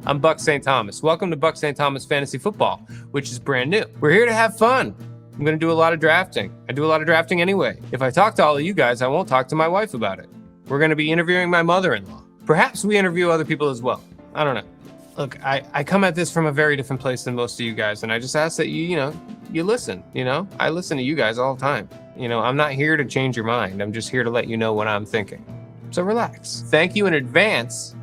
I'm Buck St. Thomas. Welcome to Buck St. Thomas Fantasy Football, which is brand new. We're here to have fun. I'm going to do a lot of drafting. I do a lot of drafting anyway. If I talk to all of you guys, I won't talk to my wife about it. We're going to be interviewing my mother-in-law. Perhaps we interview other people as well. I don't know. Look, I come at this from a very different place than most of you guys, and I just ask that you listen, I listen to you guys all the time. I'm not here to change your mind. I'm just here to let you know what I'm thinking. So relax. Thank you in advance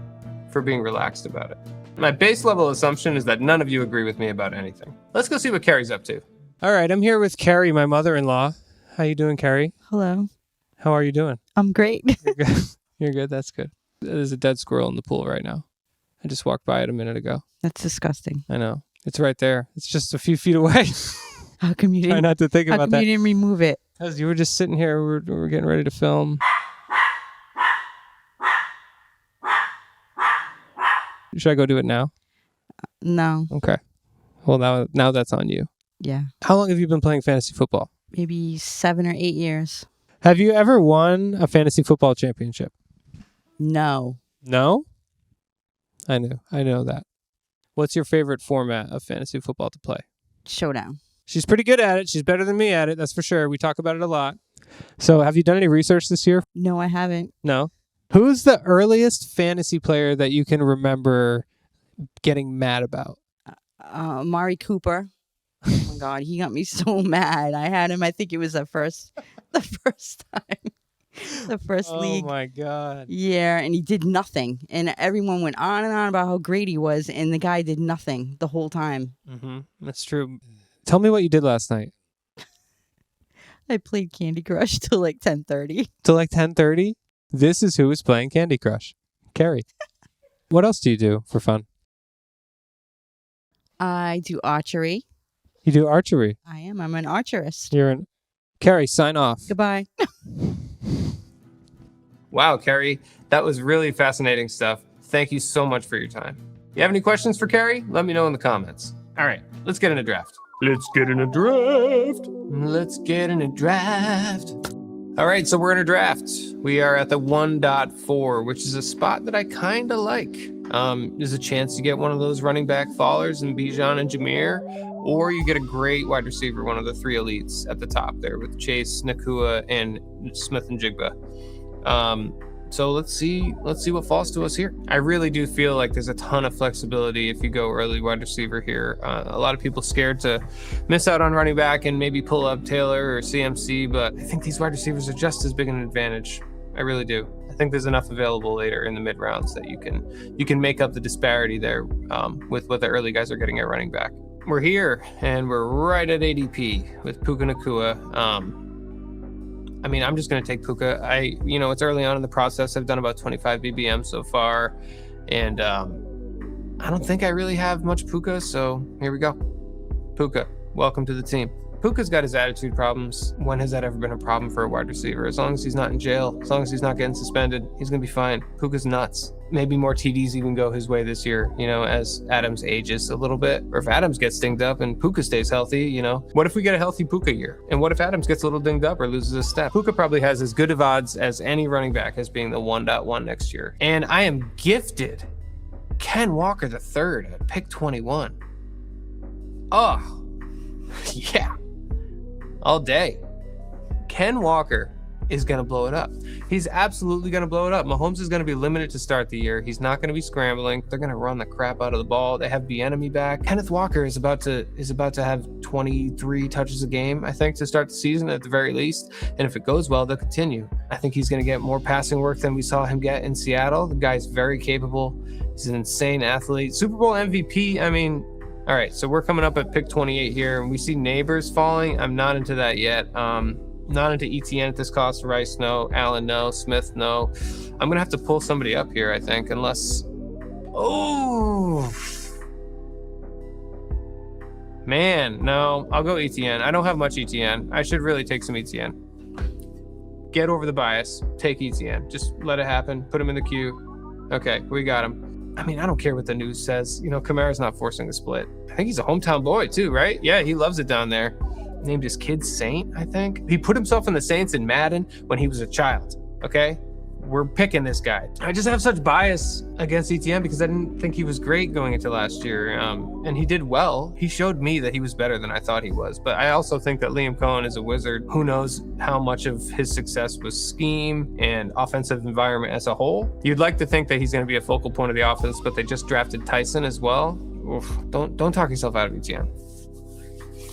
for being relaxed about it. My base level assumption is that none of you agree with me about anything. Let's go see what Carrie's up to. All right, I'm here with Carrie, my mother-in-law. How you doing, Carrie? Hello. How are you doing? I'm great. You're good. You're good. That's good. There's a dead squirrel in the pool right now. I just walked by it a minute ago. That's disgusting. I know. It's right there. It's just a few feet away. How come you didn't? Try not to think about that. How come you didn't remove it? Because you were just sitting here. We're getting ready to film. Should I go do it now? No. Okay. Well, now that's on you. Yeah. How long have you been playing fantasy football? Maybe 7 or 8 years. Have you ever won a fantasy football championship? No. No? I know that. What's your favorite format of fantasy football to play? Showdown. She's pretty good at it. She's better than me at it. That's for sure. We talk about it a lot. So have you done any research this year? No, I haven't. No. Who's the earliest fantasy player that you can remember getting mad about? Mari Cooper. Oh my God, he got me so mad. I had him. I think it was the first time. The first league. Oh my God. Yeah, and he did nothing. And everyone went on and on about how great he was, and the guy did nothing the whole time. Mm-hmm. That's true. Tell me what you did last night. I played Candy Crush till like 10:30. Till like 10:30? This is who is playing Candy Crush. Carrie. What else do you do for fun? I do archery. You do archery? I am. I'm an archerist. Carrie, sign off. Goodbye. Wow, Carrie, that was really fascinating stuff. Thank you so much for your time. You have any questions for Carrie? Let me know in the comments. All right, let's get in a draft. Let's get in a draft. All right, so we're in a draft. We are at the 1.4, which is a spot that I kind of like. There's a chance you get one of those running back fallers in Bijan and Jameer, or you get a great wide receiver, one of the 3 elites at the top there with Chase, Nakua, and Smith and Jigba. So let's see what falls to us here. I really do feel like there's a ton of flexibility if you go early wide receiver here. A lot of people scared to miss out on running back and maybe pull up Taylor or CMC, but I think these wide receivers are just as big an advantage. I really do. I think there's enough available later in the mid rounds that you can make up the disparity there with what the early guys are getting at running back. We're here and we're right at ADP with Puka Nakua. I'm just going to take Puka. It's early on in the process. I've done about 25 BBM so far, and I don't think I really have much Puka, so here we go. Puka, welcome to the team. Puka's got his attitude problems. When has that ever been a problem for a wide receiver? As long as he's not in jail, as long as he's not getting suspended, he's going to be fine. Puka's nuts. Maybe more TDs even go his way this year, as Adams ages a little bit. Or if Adams gets dinged up and Puka stays healthy, What if we get a healthy Puka year? And what if Adams gets a little dinged up or loses a step? Puka probably has as good of odds as any running back as being the 1.1 next year. And I am gifted Ken Walker III at pick 21. Oh, yeah. All day. Ken Walker is going to blow it up. He's absolutely going to blow it up. Mahomes is going to be limited to start the year. He's not going to be scrambling. They're going to run the crap out of the ball. They have Bieniemy back. Kenneth Walker is about to have 23 touches a game, I think, to start the season at the very least. And if it goes well, they'll continue. I think he's going to get more passing work than we saw him get in Seattle. The guy's very capable. He's an insane athlete. Super Bowl MVP. All right, so we're coming up at pick 28 here, and we see Neighbors falling. I'm not into that yet. Not into ETN at this cost. Rice, no. Allen, no. Smith, no. I'm going to have to pull somebody up here, I think, unless... Oh! Man, no. I'll go ETN. I don't have much ETN. I should really take some ETN. Get over the bias. Take ETN. Just let it happen. Put him in the queue. Okay, we got him. I don't care what the news says. Kamara's not forcing a split. I think he's a hometown boy too, right? Yeah, he loves it down there. Named his kid Saint, I think. He put himself in the Saints in Madden when he was a child, okay? we're picking this guy. I just have such bias against ETN because I didn't think he was great going into last year. And he did well. He showed me that he was better than I thought he was. But I also think that Liam Cohen is a wizard. Who knows how much of his success was scheme and offensive environment as a whole. You'd like to think that he's going to be a focal point of the offense, but they just drafted Tyson as well. Oof, don't talk yourself out of ETN.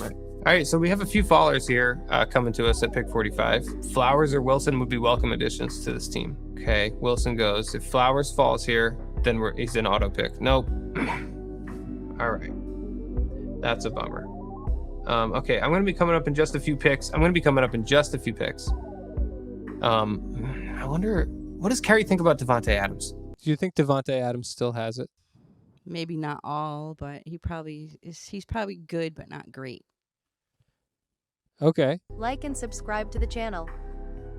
Right. All right, so we have a few fallers here coming to us at pick 45. Flowers or Wilson would be welcome additions to this team. Okay, Wilson goes. If Flowers falls here, then he's an auto pick. Nope. All right. That's a bummer. Okay, I'm going to be coming up in just a few picks. I wonder, what does Kerry think about Devontae Adams? Do you think Devontae Adams still has it? Maybe not all, but he's probably good, but not great. Okay. Like and subscribe to the channel.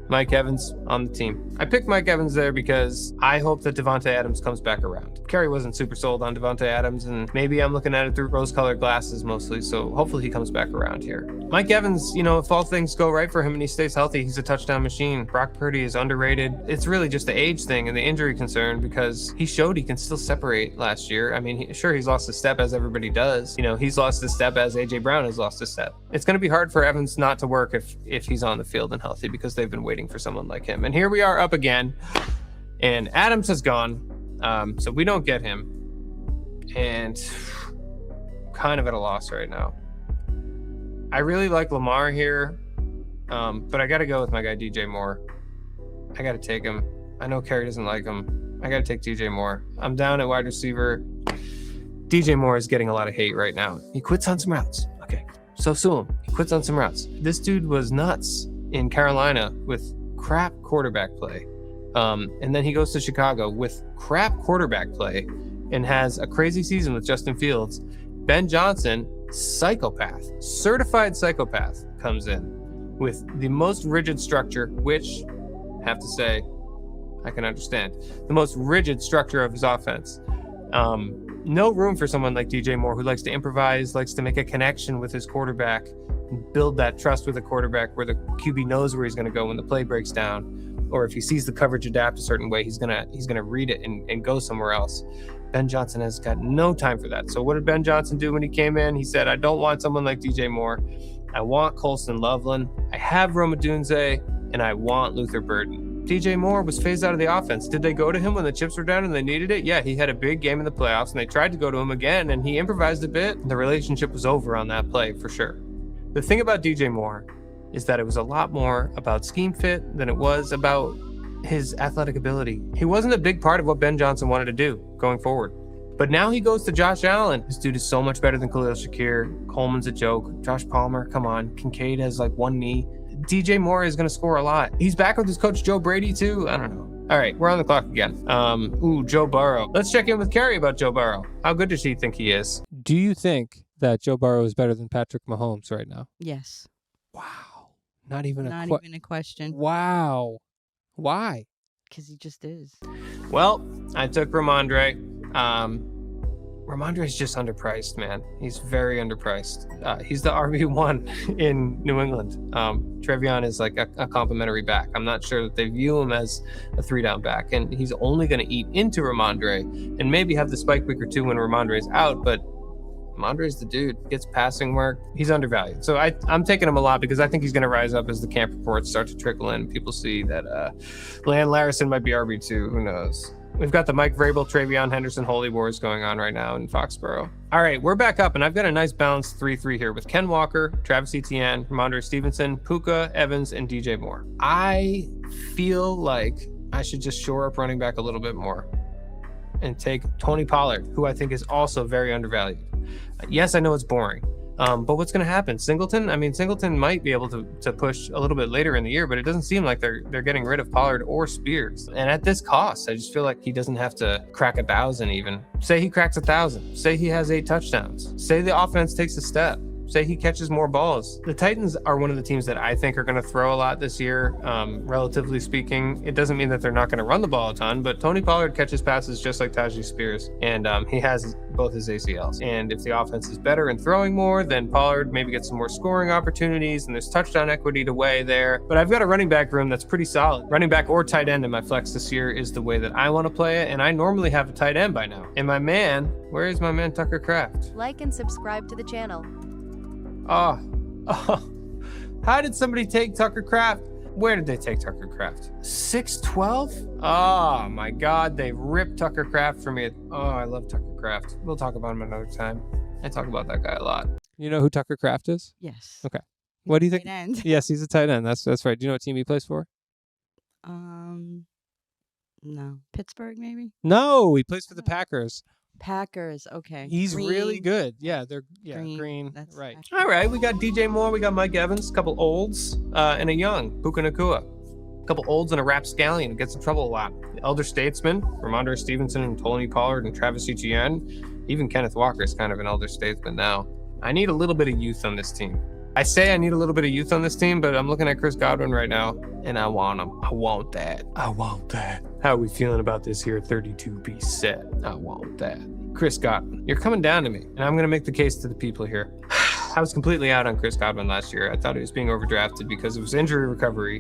Mike Evans on the team. I picked Mike Evans there because I hope that Devontae Adams comes back around. Kerry wasn't super sold on Devontae Adams, and maybe I'm looking at it through rose-colored glasses mostly, so hopefully he comes back around here. Mike Evans, if all things go right for him and he stays healthy, he's a touchdown machine. Brock Purdy is underrated. It's really just the age thing and the injury concern because he showed he can still separate last year. I mean, he's lost a step as everybody does. He's lost a step as A.J. Brown has lost a step. It's going to be hard for Evans not to work if he's on the field and healthy because they've been waiting for someone like him. And here we are up again, and Adams has gone, so we don't get him, and kind of at a loss right now. I really like Lamar here, but I got to go with my guy DJ Moore. I got to take him. I know Kerry doesn't like him. I got to take DJ Moore. I'm down at wide receiver. DJ Moore is getting a lot of hate right now. He quits on some routes. Okay, so sue him. He quits on some routes. This dude was nuts in Carolina with crap quarterback play, and then he goes to Chicago with crap quarterback play and has a crazy season with Justin Fields. Ben Johnson, certified psychopath, comes in with the most rigid structure, which I have to say I can understand, the most rigid structure of his offense. No room for someone like DJ Moore who likes to improvise, likes to make a connection with his quarterback, build that trust with the quarterback where the QB knows where he's going to go when the play breaks down, or if he sees the coverage adapt a certain way, he's gonna read it and go somewhere else. Ben Johnson has got no time for that. So what did Ben Johnson do when he came in? He said, I don't want someone like DJ Moore. I want Colston Loveland. I have Roma Dunze, and I want Luther Burden. DJ Moore was phased out of the offense. Did they go to him when the chips were down and they needed it? Yeah, he had a big game in the playoffs, and they tried to go to him again, and he improvised a bit. The relationship was over on that play for sure. The thing about DJ Moore is that it was a lot more about scheme fit than it was about his athletic ability. He wasn't a big part of what Ben Johnson wanted to do going forward. But now he goes to Josh Allen. This dude is so much better than Khalil Shakir. Coleman's a joke. Josh Palmer, come on. Kincaid has like one knee. DJ Moore is going to score a lot. He's back with his coach Joe Brady too. I don't know. All right, we're on the clock again. Joe Burrow. Let's check in with Kerry about Joe Burrow. How good does he think he is? Do you think that Joe Burrow is better than Patrick Mahomes right now? Yes. Wow. Not even a question. Wow. Why? Because he just is. Well, I took Ramondre. Ramondre's just underpriced, man. He's very underpriced. He's the RB1 in New England. Trevion is like a complimentary back. I'm not sure that they view him as a 3-down back, and he's only going to eat into Ramondre and maybe have the spike week or two when Ramondre's out, but Ramondre's the dude. Gets passing work. He's undervalued. So I'm taking him a lot because I think he's going to rise up as the camp reports start to trickle in. People see that Lan Larison might be RB2. Who knows? We've got the Mike Vrabel, Travion Henderson Holy Wars going on right now in Foxborough. All right, we're back up, and I've got a nice balanced 3-3 here with Ken Walker, Travis Etienne, Ramondre Stevenson, Puka, Evans, and DJ Moore. I feel like I should just shore up running back a little bit more and take Tony Pollard, who I think is also very undervalued. Yes, I know it's boring, but what's going to happen? Singleton might be able to push a little bit later in the year, but it doesn't seem like they're getting rid of Pollard or Spears. And at this cost, I just feel like he doesn't have to crack 1,000 even. Say he cracks 1,000. Say he has 8 touchdowns. Say the offense takes a step. Say he catches more balls. The Titans are one of the teams that I think are going to throw a lot this year, relatively speaking. It doesn't mean that they're not going to run the ball a ton, but Tony Pollard catches passes just like Tajee Spears. And he has both his ACLs. And if the offense is better and throwing more, then Pollard maybe gets some more scoring opportunities, and there's touchdown equity to weigh there. But I've got a running back room that's pretty solid. Running back or tight end in my flex this year is the way that I want to play it, and I normally have a tight end by now. And my man, where is my man Tucker Kraft? Like and subscribe to the channel. Oh, how did somebody take Tucker Kraft? Where did they take Tucker Kraft? 612? Oh my God, they ripped Tucker Kraft for me. Oh, I love Tucker Kraft. We'll talk about him another time. I talk about that guy a lot. You know who Tucker Kraft is? Yes. Okay. What do you think? Tight end. Yes, he's a tight end. That's right. Do you know what team he plays for? No. Pittsburgh, maybe? No, he plays for the Packers. Packers. Okay. He's really Green. good. Yeah, they're green. That's Right. All right, we got DJ Moore, we got Mike Evans, a couple olds, and a young, Puka Nacua. A couple olds and a rapscallion who gets in trouble a lot. The elder statesmen, Ramondre Stevenson and Tony Pollard and Travis Etienne. Even Kenneth Walker is kind of an elder statesman now. I need a little bit of youth on this team. I say I need a little bit of youth on this team, but I'm looking at Chris Godwin right now, and I want him. I want that. I want that. How are we feeling about this here 32-piece set? I want that. Chris Godwin, you're coming down to me, and I'm going to make the case to the people here. I was completely out on Chris Godwin last year. I thought he was being overdrafted because of his injury recovery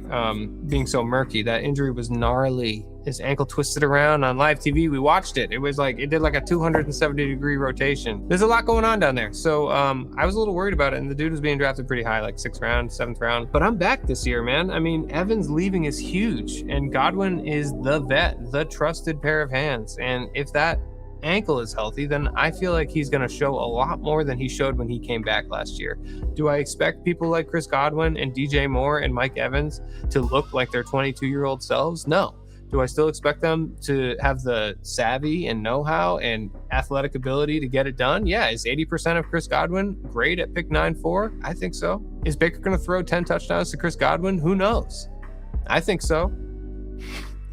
being so murky. That injury was gnarly. His ankle twisted around on live TV. We watched it. It was like, it did like a 270-degree rotation. There's a lot going on down there. So I was a little worried about it, and the dude was being drafted pretty high, like 6th round, 7th round. But I'm back this year, man. I mean, Evans leaving is huge, and Godwin is the vet, the trusted pair of hands. And if that ankle is healthy, then I feel like he's going to show a lot more than he showed when he came back last year. Do I expect people like Chris Godwin and DJ Moore and Mike Evans to look like their 22-year-old selves? No. Do I still expect them to have the savvy and know-how and athletic ability to get it done? Yeah. Is 80% of Chris Godwin great at pick 9-4? I think so. Is Baker going to throw 10 touchdowns to Chris Godwin? Who knows? I think so.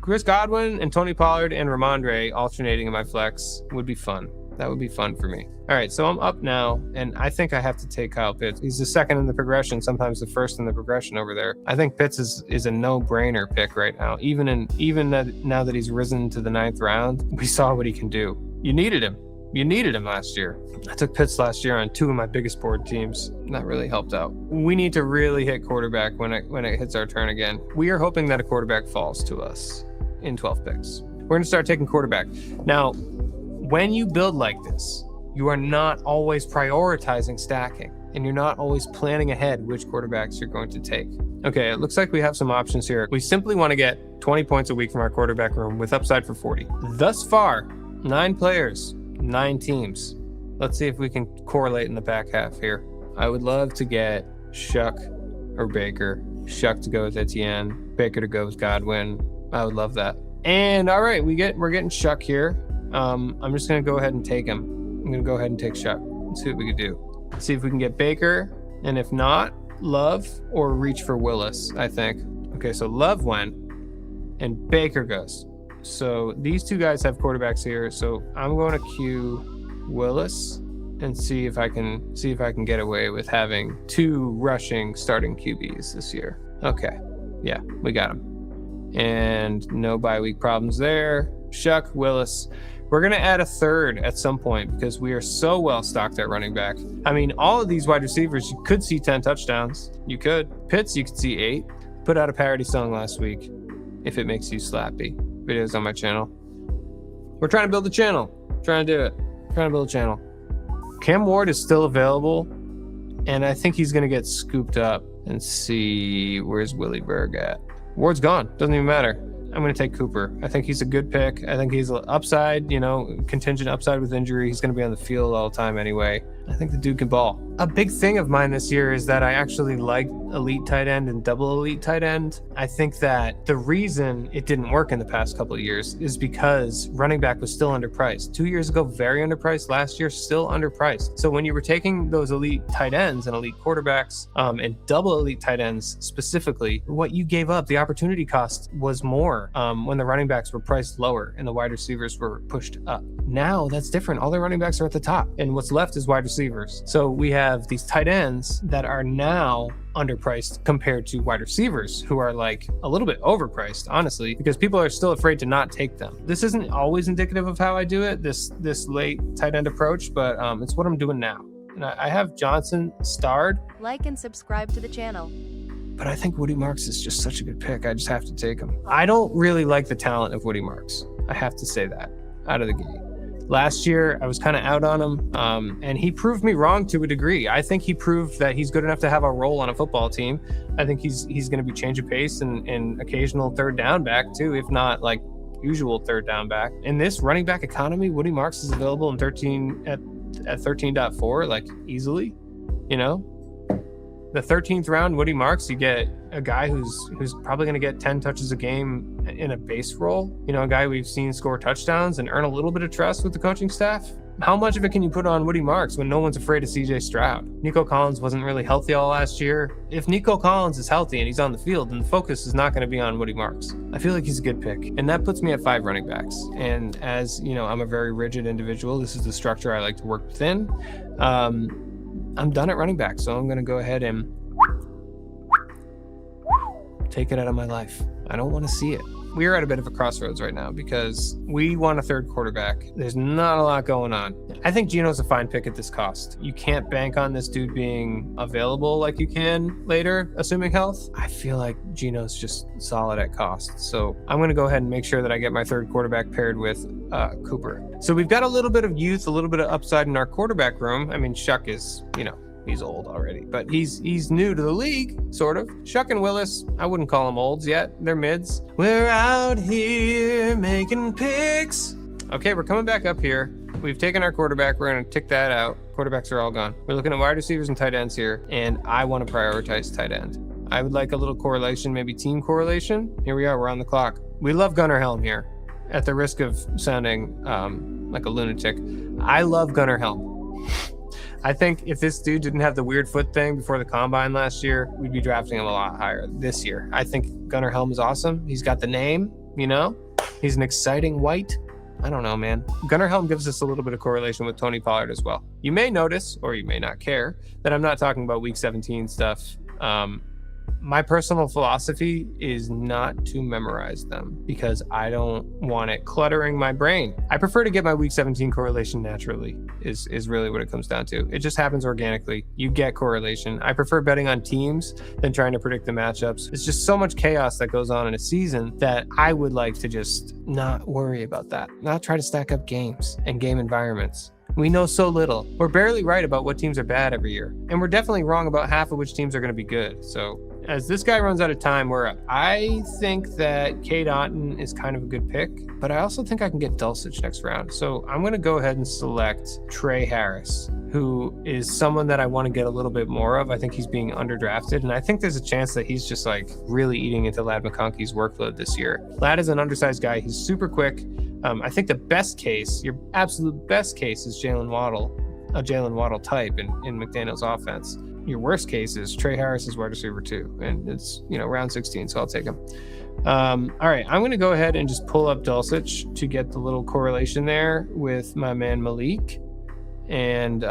Chris Godwin and Tony Pollard and Ramondre alternating in my flex would be fun. That would be fun for me. All right, so I'm up now, and I think I have to take Kyle Pitts. He's the second in the progression, sometimes the first in the progression over there. I think Pitts is a no-brainer pick right now. Now that he's risen to the 9th round, we saw what he can do. You needed him. You needed him last year. I took Pitts last year on 2 of my biggest board teams. That really helped out. We need to really hit quarterback when it hits our turn again. We are hoping that a quarterback falls to us in 12 picks. We're going to start taking quarterback. Now, when you build like this, you are not always prioritizing stacking, and you're not always planning ahead which quarterbacks you're going to take. Okay, it looks like we have some options here. We simply want to get 20 points a week from our quarterback room with upside for 40. Thus far, 9 players, 9 teams. Let's see if we can correlate in the back half here. I would love to get Shuck or Baker. Shuck to go with Etienne, Baker to go with Godwin. I would love that. And all right, we're getting Shuck here. I'm just gonna go ahead and take him. I'm gonna go ahead and take Shuck. Let's see what we can do. See if we can get Baker, and if not, Love or reach for Willis, I think. Okay, so Love went, and Baker goes. So these 2 guys have quarterbacks here. So I'm going to queue Willis and see if I can get away with having 2 rushing starting QBs this year. Okay, yeah, we got him. And no bye week problems there. Shuck, Willis. We're going to add a 3rd at some point because we are so well stocked at running back. I mean, all of these wide receivers, you could see 10 touchdowns. You could. Pitts, you could see 8. Put out a parody song last week, if it makes you slappy. Videos on my channel. We're trying to build a channel. Trying to do it. Trying to build a channel. Cam Ward is still available, and I think he's going to get scooped up and see where's Willie Berg at. Ward's gone. Doesn't even matter. I'm going to take Cooper. I think he's a good pick. I think he's upside, contingent upside with injury. He's going to be on the field all the time anyway. I think the dude can ball. A big thing of mine this year is that I actually like elite tight end and double elite tight end. I think that the reason it didn't work in the past couple of years is because running back was still underpriced. 2 years ago, very underpriced. Last year, still underpriced. So when you were taking those elite tight ends and elite quarterbacks and double elite tight ends specifically, what you gave up, the opportunity cost was more when the running backs were priced lower and the wide receivers were pushed up. Now that's different. All the running backs are at the top, and what's left is wide receivers. So we have have these tight ends that are now underpriced compared to wide receivers who are like a little bit overpriced, honestly, because people are still afraid to not take them. This isn't always indicative of how I do it, this late tight end approach, but it's what I'm doing now. And I have Johnson starred. Like and subscribe to the channel. But I think Woody Marks is just such a good pick. I just have to take him. I don't really like the talent of Woody Marks. I have to say that out of the gate. Last year, I was kind of out on him, and he proved me wrong to a degree. I think he proved that he's good enough to have a role on a football team. I think he's going to be change of pace and occasional third down back too, if not like usual third down back. In this running back economy, Woody Marks is available in 13.4, like easily, you know. The 13th round, Woody Marks, you get a guy who's probably going to get 10 touches a game in a base role. You know, a guy we've seen score touchdowns and earn a little bit of trust with the coaching staff. How much of it can you put on Woody Marks when no one's afraid of CJ Stroud? Nico Collins wasn't really healthy all last year. If Nico Collins is healthy and he's on the field, then the focus is not going to be on Woody Marks. I feel like he's a good pick. And that puts me at 5 running backs. And as you know, I'm a very rigid individual. This is the structure I like to work within. I'm done at running back, so I'm going to go ahead and take it out of my life. I don't want to see it. We are at a bit of a crossroads right now because we want a third quarterback. There's not a lot going on. I think Geno's a fine pick at this cost. You can't bank on this dude being available like you can later, assuming health. I feel like Geno's just solid at cost. So I'm going to go ahead and make sure that I get my third quarterback paired with Cooper. So we've got a little bit of youth, a little bit of upside in our quarterback room. I mean, Shuck is, you know, he's old already, but he's new to the league, sort of. Shuck and Willis, I wouldn't call them olds yet. They're mids. We're out here making picks. Okay, we're coming back up here. We've taken our quarterback. We're going to tick that out. Quarterbacks are all gone. We're looking at wide receivers and tight ends here, and I want to prioritize tight end. I would like a little correlation, maybe team correlation. Here we are. We're on the clock. We love Gunnar Helm here. At the risk of sounding like a lunatic, I love Gunnar Helm. I think if this dude didn't have the weird foot thing before the combine last year, we'd be drafting him a lot higher this year. I think Gunnar Helm is awesome. He's got the name, you know? He's an exciting white. I don't know, man. Gunnar Helm gives us a little bit of correlation with Tony Pollard as well. You may notice, or you may not care, that I'm not talking about week 17 stuff. My personal philosophy is not to memorize them because I don't want it cluttering my brain. I prefer to get my week 17 correlation naturally is really what it comes down to. It just happens organically. You get correlation. I prefer betting on teams than trying to predict the matchups. It's just so much chaos that goes on in a season that I would like to just not worry about that. Not try to stack up games and game environments. We know so little. We're barely right about what teams are bad every year. And we're definitely wrong about half of which teams are going to be good. So as this guy runs out of time, we're up. I think that Cade Otton is kind of a good pick, but I also think I can get Dulcich next round. So I'm going to go ahead and select Trey Harris, who is someone that I want to get a little bit more of. I think he's being underdrafted, and I think there's a chance that he's just like really eating into Ladd McConkey's workload this year. Ladd is an undersized guy. He's super quick. I think the best case, your absolute best case, is Jalen Waddle, a Jalen Waddle type in McDaniel's offense. Your worst case is Trey Harris is wide receiver 2, and it's, you know, round 16, so I'll take him. All right, I'm going to go ahead and just pull up Dulcich to get the little correlation there with my man Malik. And,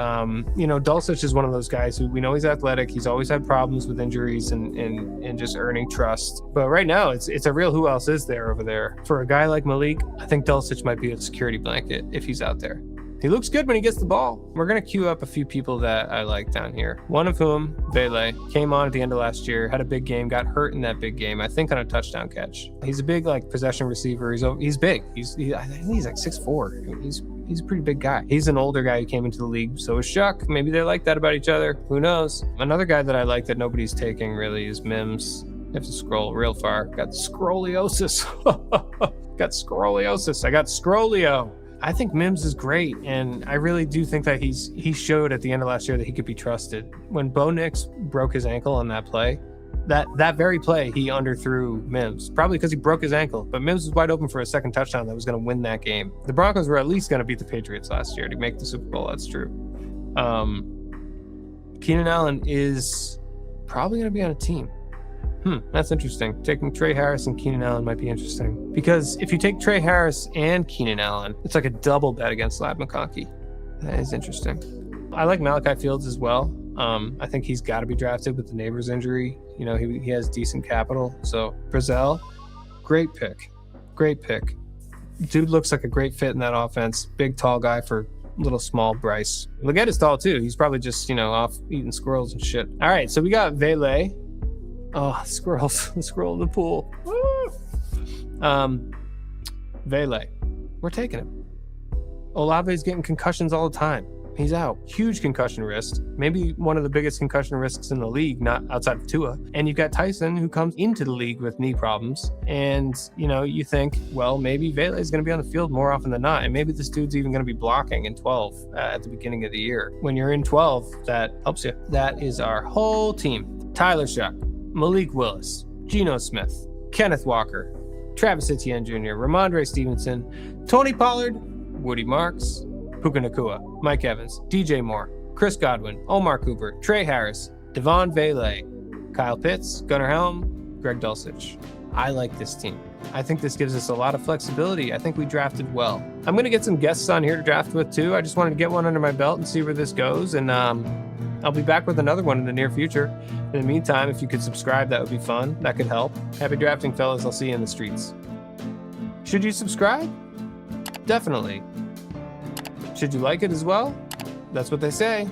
you know, Dulcich is one of those guys who we know he's athletic. He's always had problems with injuries and just earning trust. But right now, it's a real who else is there over there. For a guy like Malik, I think Dulcich might be a security blanket if he's out there. He looks good when he gets the ball. We're going to queue up a few people that I like down here. One of whom, Vele, came on at the end of last year, had a big game, got hurt in that big game, I think on a touchdown catch. He's a big, like, possession receiver. He's big. I think he's like 6'4". He's a pretty big guy. He's an older guy who came into the league. So is Shuck. Maybe they like that about each other. Who knows? Another guy that I like that nobody's taking really is Mims. You have to scroll real far. Got scoliosis. Got scoliosis. I got Scrolio. I think Mims is great, and I really do think that he showed at the end of last year that he could be trusted. When Bo Nix broke his ankle on that play, that very play, he underthrew Mims, probably because he broke his ankle, but Mims was wide open for a second touchdown that was going to win that game. The Broncos were at least going to beat the Patriots last year to make the Super Bowl. That's true. Keenan Allen is probably going to be on a team. That's interesting. Taking Trey Harris and Keenan Allen might be interesting. Because if you take Trey Harris and Keenan Allen, it's like a double bet against Ladd McConkey. That is interesting. I like Malachi Fields as well. I think he's got to be drafted with the Neighbors injury. You know, he has decent capital. So Brazel, great pick. Great pick. Dude looks like a great fit in that offense. Big, tall guy for little small Bryce. Legette's tall too. He's probably just, off eating squirrels and shit. All right, so we got Vele. Oh, squirrels. The squirrel in the pool. Woo! Vele. We're taking him. Olave's getting concussions all the time. He's out. Huge concussion risk. Maybe one of the biggest concussion risks in the league, not outside of Tua. And you've got Tyson, who comes into the league with knee problems. And, you think, well, maybe Vele is going to be on the field more often than not. And maybe this dude's even going to be blocking in 12 at the beginning of the year. When you're in 12, that helps you. That is our whole team. Tyler Shuck, Malik Willis, Geno Smith, Kenneth Walker, Travis Etienne Jr., Ramondre Stevenson, Tony Pollard, Woody Marks, Puka Nacua, Mike Evans, DJ Moore, Chris Godwin, Omar Cooper, Trey Harris, Devon Vele, Kyle Pitts, Gunnar Helm, Greg Dulcich. I like this team. I think this gives us a lot of flexibility. I think we drafted well. I'm going to get some guests on here to draft with too. I just wanted to get one under my belt and see where this goes. And I'll be back with another one in the near future. In the meantime, if you could subscribe, that would be fun. That could help. Happy drafting, fellas. I'll see you in the streets. Should you subscribe? Definitely. Should you like it as well? That's what they say.